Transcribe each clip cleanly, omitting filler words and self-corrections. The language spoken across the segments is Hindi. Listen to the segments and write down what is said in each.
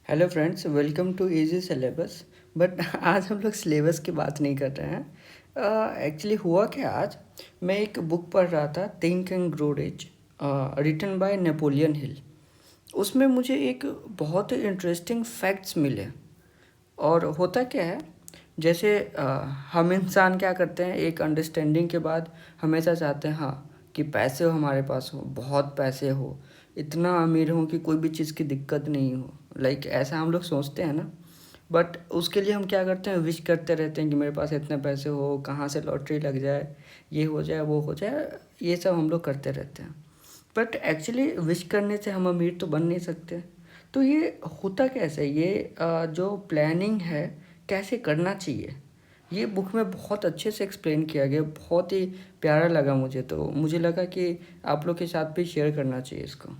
Hello friends, welcome to easy syllabus. But आज हम लोग सिलेबस की बात नहीं कर रहे हैं। एक्चुअली हुआ क्या, आज मैं एक बुक पढ़ रहा था, think and grow rich, written by Napoleon Hill. उसमें मुझे एक बहुत ही इंटरेस्टिंग फैक्ट्स मिले। और होता क्या है, जैसे हम इंसान क्या करते हैं, एक अंडरस्टैंडिंग के बाद हमेशा चाहते हैं हाँ कि पैसे हो, हमारे पास हो, बहुत पैसे हो, इतना अमीर हो कि कोई भी चीज़ की दिक्कत नहीं हो। लाइक ऐसा हम लोग सोचते हैं ना। बट उसके लिए हम क्या करते हैं, विश करते रहते हैं कि मेरे पास इतने पैसे हो, कहाँ से लॉटरी लग जाए, ये हो जाए, वो हो जाए, ये सब हम लोग करते रहते हैं। बट एक्चुअली विश करने से हम अमीर तो बन नहीं सकते। तो ये होता कैसे, ये जो प्लानिंग है कैसे करना चाहिए, ये बुक में बहुत अच्छे से एक्सप्लेन किया गया। बहुत ही प्यारा लगा मुझे, तो मुझे लगा कि आप लोग के साथ भी शेयर करना चाहिए इसको।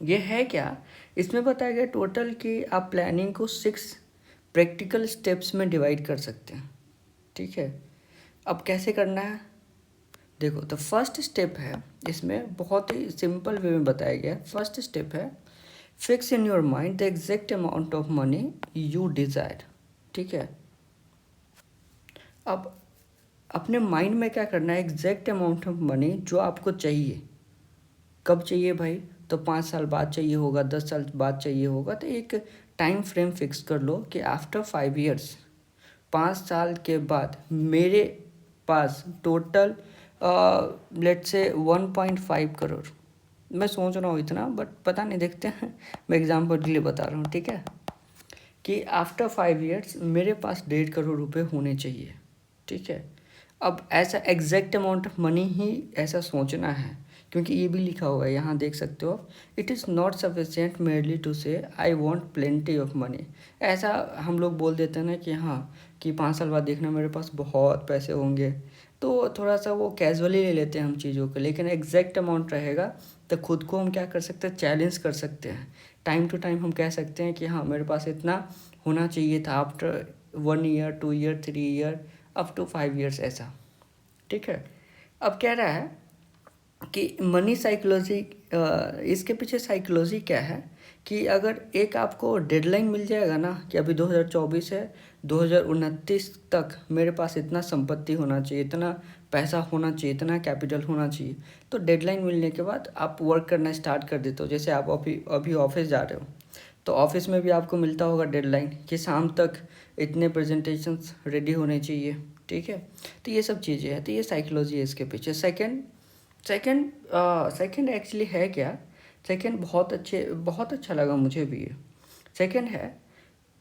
ये है क्या, इसमें बताया गया टोटल कि आप प्लानिंग को 6 प्रैक्टिकल स्टेप्स में डिवाइड कर सकते हैं। ठीक है, अब कैसे करना है, देखो। तो फर्स्ट स्टेप है, इसमें बहुत ही सिंपल वे में बताया गया है। फर्स्ट स्टेप है, fix in your mind the exact amount of money you desire. ठीक है, अब अपने माइंड में क्या करना है, एग्जैक्ट अमाउंट ऑफ मनी जो आपको चाहिए। कब चाहिए भाई, तो 5 साल बाद चाहिए होगा, 10 साल बाद चाहिए होगा, तो एक टाइम फ्रेम फिक्स कर लो कि आफ्टर 5 ईयर्स, 5 साल के बाद मेरे पास टोटल लेट से 1.5 करोड़। मैं सोच रहा हूँ इतना, बट पता नहीं, देखते हैं। मैं एग्जाम्पल के लिए बता रहा हूँ, ठीक है, कि आफ्टर 5 ईयर्स मेरे पास 1.5 करोड़ रुपए होने चाहिए। ठीक है, अब ऐसा एग्जैक्ट अमाउंट ऑफ मनी ही ऐसा सोचना है, क्योंकि ये भी लिखा हुआ है, यहाँ देख सकते हो। It is not sufficient merely to say I want plenty of money. ऐसा हम लोग बोल देते हैं ना कि हाँ, कि 5 साल बाद देखना मेरे पास बहुत पैसे होंगे, तो थोड़ा सा वो कैजुअली ले लेते हैं हम चीज़ों को। लेकिन एग्जैक्ट अमाउंट रहेगा तो खुद को हम क्या कर सकते हैं, चैलेंज कर सकते हैं। टाइम टू टाइम हम कह सकते हैं कि हाँ, मेरे पास इतना होना चाहिए था after 1 year, 2 year, 3 year, up to 5 years, ऐसा। ठीक है, अब कह रहा है कि मनी साइकोलॉजी, इसके पीछे साइकोलॉजी क्या है, कि अगर एक आपको डेडलाइन मिल जाएगा ना कि अभी 2024 है, 2029 तक मेरे पास इतना संपत्ति होना चाहिए, इतना पैसा होना चाहिए, इतना कैपिटल होना चाहिए, तो डेडलाइन मिलने के बाद आप वर्क करना स्टार्ट कर देते हो। जैसे आप अभी अभी ऑफिस जा रहे हो, तो ऑफिस में भी आपको मिलता होगा डेडलाइन कि शाम तक इतने प्रेजेंटेशंस रेडी होने चाहिए। ठीक है, तो ये सब चीज़ें हैं, तो ये साइकोलॉजी है इसके पीछे। सेकंड सेकंड सेकंड एक्चुअली है क्या, सेकंड बहुत अच्छा लगा मुझे भी ये। सेकंड है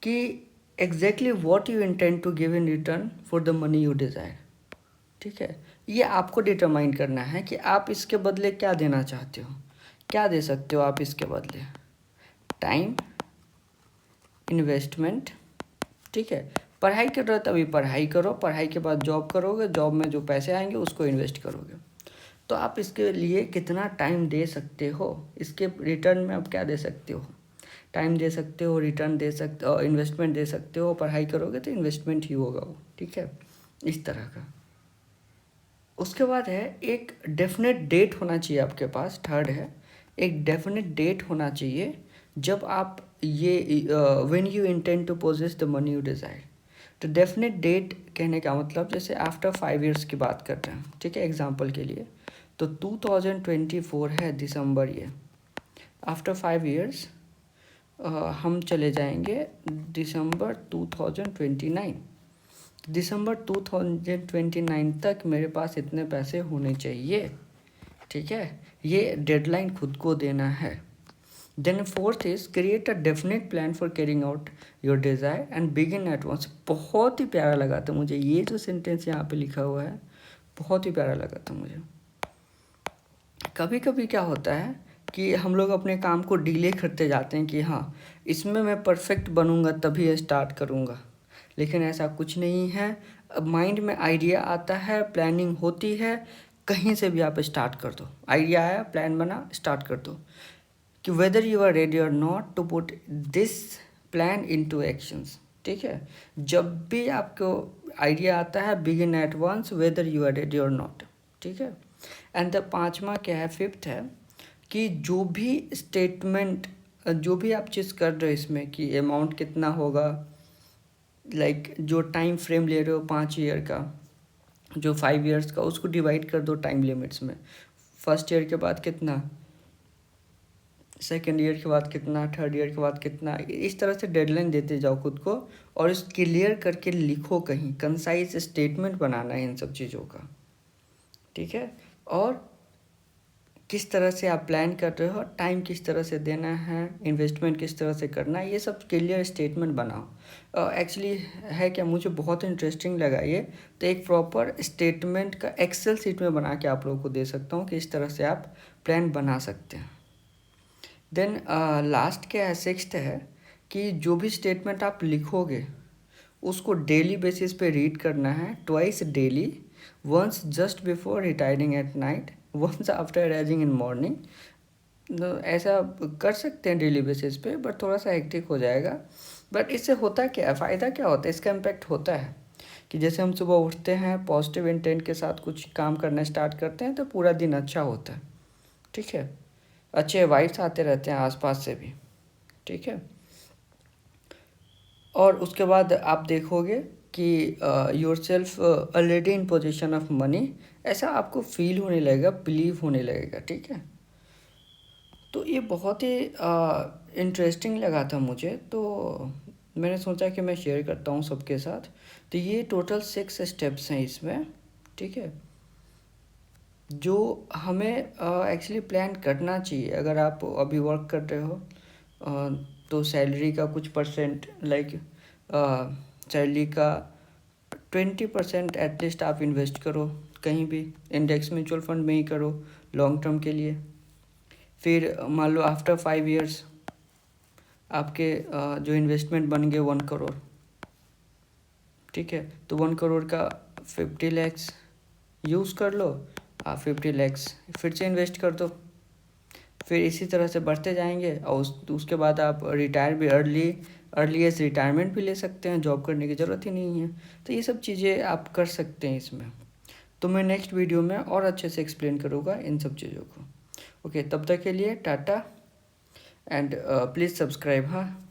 कि exactly what you intend to give in return for the money you desire. ठीक है, ये आपको डिटरमाइन करना है कि आप इसके बदले क्या देना चाहते हो, क्या दे सकते हो आप इसके बदले। Time, investment. ठीक है, पढ़ाई कर रहे हो तभी पढ़ाई करो, पढ़ाई के बाद जॉब करोगे, जॉब में जो पैसे आएंगे उसको इन्वेस्ट करोगे। तो आप इसके लिए कितना टाइम दे सकते हो, इसके रिटर्न में आप क्या दे सकते हो, टाइम दे सकते हो, रिटर्न दे सकते हो, इन्वेस्टमेंट दे सकते हो। पढ़ाई करोगे तो इन्वेस्टमेंट ही होगा वो। ठीक है, इस तरह का। उसके बाद है, एक डेफिनेट डेट होना चाहिए आपके पास। थर्ड है, एक डेफिनेट डेट होना चाहिए जब आप ये when you intend to possess the money you desire. तो डेफिनेट डेट कहने का मतलब, जैसे आफ्टर 5 ईयर्स की बात कर रहे हैं, ठीक है, एग्जांपल के लिए, तो 2024 है दिसंबर ये। आफ्टर 5 ईयर्स हम चले जाएंगे दिसंबर 2029। दिसंबर 2029 तक मेरे पास इतने पैसे होने चाहिए। ठीक है, ये डेडलाइन खुद को देना है। Then fourth is create a definite plan for carrying out your desire and begin at once. बहुत ही प्यारा लगा था मुझे ये जो सेंटेंस यहाँ पे लिखा हुआ है, बहुत ही प्यारा लगा था मुझे। कभी कभी क्या होता है कि हम लोग अपने काम को डिले करते जाते हैं कि हाँ, इसमें मैं परफेक्ट बनूंगा तभी स्टार्ट करूँगा। लेकिन ऐसा कुछ नहीं है। माइंड में आइडिया आता है, प्लानिंग होती है, कहीं से भी आप स्टार्ट कर दो। आइडिया आया, प्लान बना, स्टार्ट कर दो, कि वेदर यू आर रेडी और not to put this plan into actions. ठीक है, जब भी आपको आइडिया आता है, begin at once whether you are ready और नॉट। ठीक है, एंड द पांचवा क्या है, फिफ्थ है, कि जो भी स्टेटमेंट जो भी आप चीज़ कर रहे हो इसमें कि अमाउंट कितना होगा, लाइक जो टाइम फ्रेम ले रहे हो 5 ईयर का, जो 5 ईयर्स का, उसको डिवाइड कर दो टाइम लिमिट्स में। फर्स्ट ईयर के बाद कितना, सेकेंड ईयर के बाद कितना, थर्ड ईयर के बाद कितना, इस तरह से डेडलाइन देते जाओ खुद को, और इस क्लियर करके लिखो, कहीं कंसाइज स्टेटमेंट बनाना है इन सब चीज़ों का, ठीक है। और किस तरह से आप प्लान कर रहे हो, टाइम किस तरह से देना है, इन्वेस्टमेंट किस तरह से करना है, ये सब क्लियर स्टेटमेंट बनाओ। एक्चुअली है क्या, मुझे बहुत इंटरेस्टिंग लगा ये, तो एक प्रॉपर स्टेटमेंट का एक्सेल शीट में बना के आप लोगों को दे सकता हूँ कि इस तरह से आप प्लान बना सकते हैं। देन लास्ट क्या है, सिक्स्थ है कि जो भी स्टेटमेंट आप लिखोगे उसको डेली बेसिस पे रीड करना है, twice daily, once just before retiring at night, once after rising in morning. ऐसा कर सकते हैं डेली बेसिस पे, बट थोड़ा सा हेक्टिक हो जाएगा। बट इससे होता क्या है, फ़ायदा क्या होता है, इसका इम्पैक्ट होता है कि जैसे हम सुबह उठते हैं पॉजिटिव इंटेंट के साथ कुछ काम करना स्टार्ट करते हैं तो पूरा दिन अच्छा होता है, ठीक है। अच्छे वाइब्स आते रहते हैं आसपास से भी, ठीक है। और उसके बाद आप देखोगे कि your self already in position of money, ऐसा आपको फील होने लगेगा, बिलीव होने लगेगा, ठीक है। तो ये बहुत ही इंटरेस्टिंग लगा था मुझे, तो मैंने सोचा कि मैं शेयर करता हूँ सबके साथ। तो ये टोटल 6 स्टेप्स हैं इसमें, ठीक है, जो हमें एक्चुअली प्लान करना चाहिए। अगर आप अभी वर्क कर रहे हो तो सैलरी का कुछ परसेंट, लाइक सैलरी का 20% एटलीस्ट आप इन्वेस्ट करो कहीं भी, इंडेक्स म्यूचुअल फंड में ही करो लॉन्ग टर्म के लिए। फिर मान लो आफ्टर 5 ईयर्स आपके जो इन्वेस्टमेंट बन गए 1 करोड़, ठीक है, तो 1 करोड़ का 50 लैक्स यूज़ कर लो, आप 50 लैक्स फिर से इन्वेस्ट कर दो। फिर इसी तरह से बढ़ते जाएंगे, और उसके बाद आप रिटायर भी अर्ली एज रिटायरमेंट भी ले सकते हैं, जॉब करने की ज़रूरत ही नहीं है। तो ये सब चीज़ें आप कर सकते हैं इसमें। तो मैं नेक्स्ट वीडियो में और अच्छे से एक्सप्लेन करूँगा इन सब चीज़ों को। ओके, तब तक के लिए टाटा, एंड प्लीज़ सब्सक्राइब। हाँ।